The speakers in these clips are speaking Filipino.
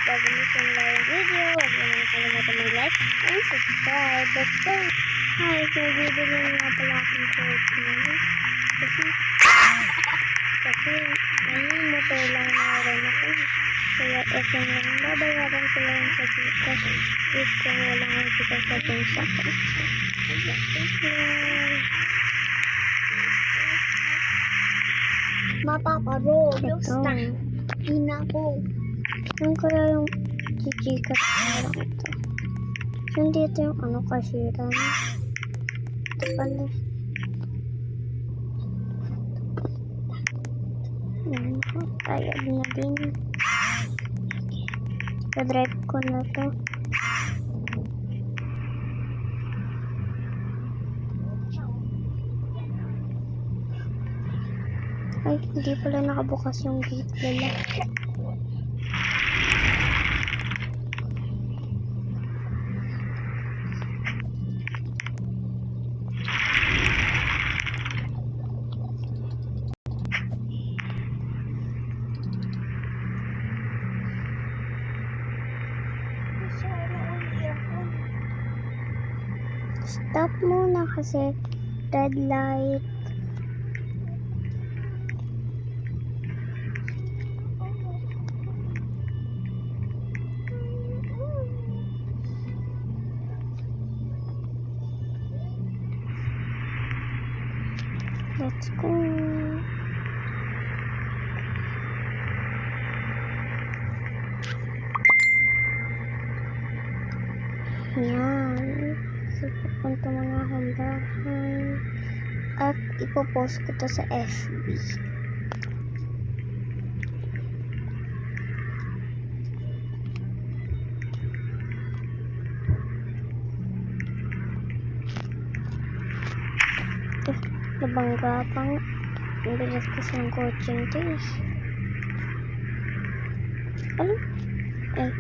Bago mo simula yung video, huwag mo na kalimutan mag-like and subscribe. Let's go! Hi, so bibili nga pala akong short ngayon. Kasi ngayon motor lang meron ako. Kaya ito nga, babayaran ko lang sa Gcash. If ko walang Gcash sa pensa ko. Mapapa-Roblox na. Ina ko. Ang kaya yung Gcash na lang ito. Hindi ito yung ano kasiran. Ito pala. Tayad na din. Sa-drive ko na to. Ay, hindi pala nakabukas yung gate nila. Stop muna kasi red light. Let's go. Yan. So, pupunta muna akong bahay. At ipopost ko to sa FB. Nabangga pang. Ang bilis kasi ng coaching to eh. Ano? Eh.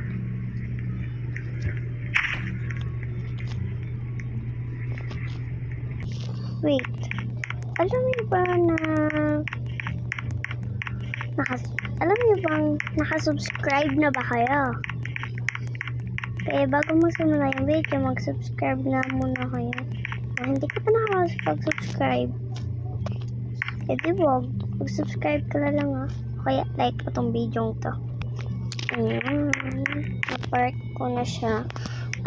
Wait. Alam niyo ba na nakasubscribe na ba kayo? Kaya bago magsimula yung video, mag-subscribe na muna kayo. Kung hindi ka pa nakasubscribe, di wag, mag-subscribe ka na lang Kaya like ko tong video to. Ayan. Na-park ko na siya.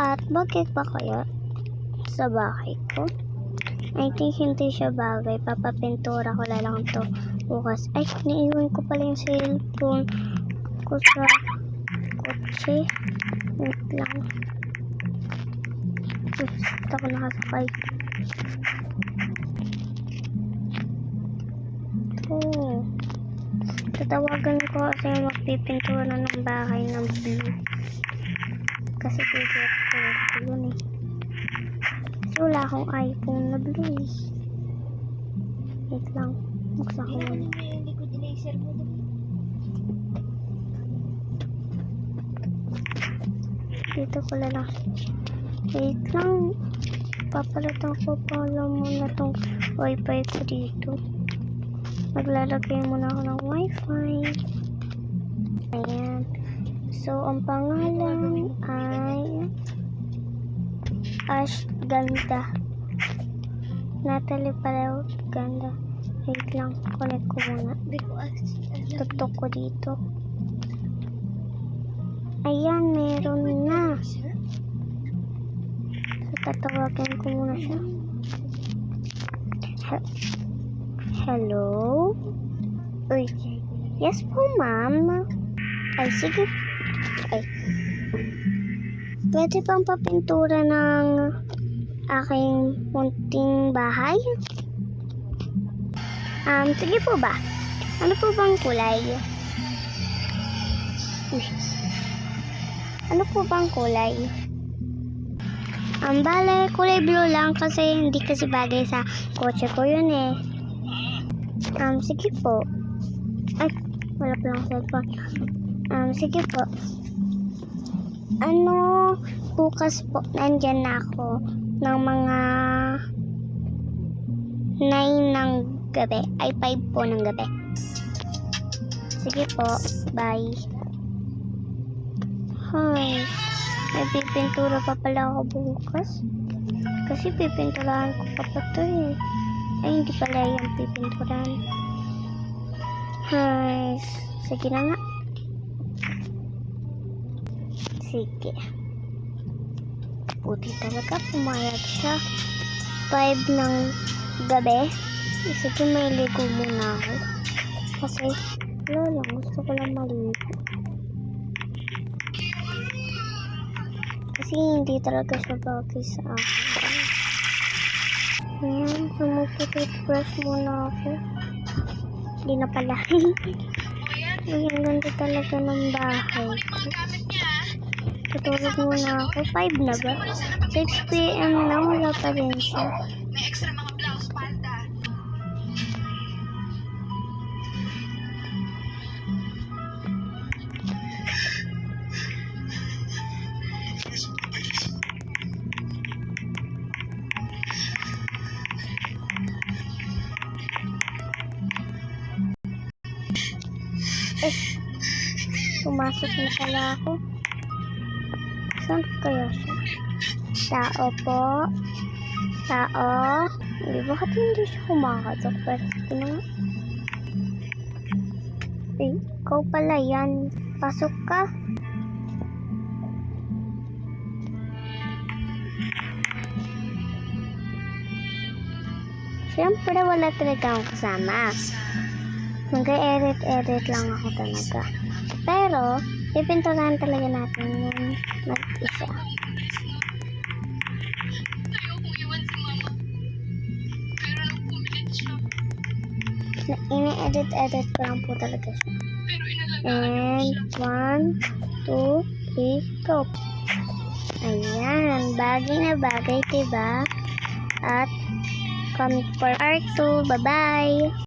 At bakit ba kaya sa bahay ko? I think hindi siya bagay. Papapintura ko lang to bukas. Ay, naiwan ko pala yung cellphone ko sa kotse. Wait lang. Gusto ko nakasakay. Ito. Tatawagan ko kasi magpipintura ng bahay ng blue. Kasi pwede ko yun eh. Wala akong iPhone na blue eh. Wait lang. Buksan ko muna. Hindi ko dinaser mo doon. Dito ko lang. Wait lang. Papalitan ko pala muna tong wifi ko dito. Maglalagay muna ako ng wifi. Ayan. So, ang pangalan ay Ash Ganda. Natalie pala Ganda. Wait lang, connect ko muna. Tutok ko dito. Ayan, meron na. So, tatawagin ko muna siya. Hello? Uy. Yes po, ma'am. Ay, sige. Ay. Pwede bang papintura ng aking munting bahay? Sige po ba? Ano po bang kulay? Uy. Ano po bang kulay? Bale, kulay blue lang kasi hindi kasi bagay sa kotse ko yun eh. Sige po. Ay, wala pa lang cellphone. Sige po. Ano, bukas po, nandyan na ako ng mga 9 ng gabi. Ay, 5 po ng gabi. Sige po, bye. May pipintura pa pala ako bukas. Kasi pipinturahan ko pa pa to eh. Ay, hindi pala yung pipinturahan. Ay, sige na nga. Sige. Buti talaga pumayag siya. 5 ng gabi. Sige, may ligo muna ako. Kasi, wala lang. Gusto ko lang maligo. Kasi hindi talaga siya bagay sa akin. Ayan, so magtututbrush muna ako. Hindi na pala. Ay, ang ganda talaga ng bahay ko. Tutulog muna ako. 5 na ba? 6 PM na, wala pa rin siya. May extra mga blouse palda. Eh, pumasok na pala ako. Saan kaya siya? Tao po. Tao. Hindi, bakit hindi siya kumakatok? Pero sige na nga. Eh, ikaw pala yan. Pasok ka. Siyempre, wala talaga akong kasama. Mag-edit lang ako talaga. Pero, pipinturahan talaga natin yung mag-isa. Ayokong iwan si mama. Pero nagpumilit siya. Ini-edit ko lang po talaga siya. Pero inalagaan niyo And, siya. 1, 2, 3, go! Ayan, bagay na bagay, diba? At, comment for part 2. Bye-bye!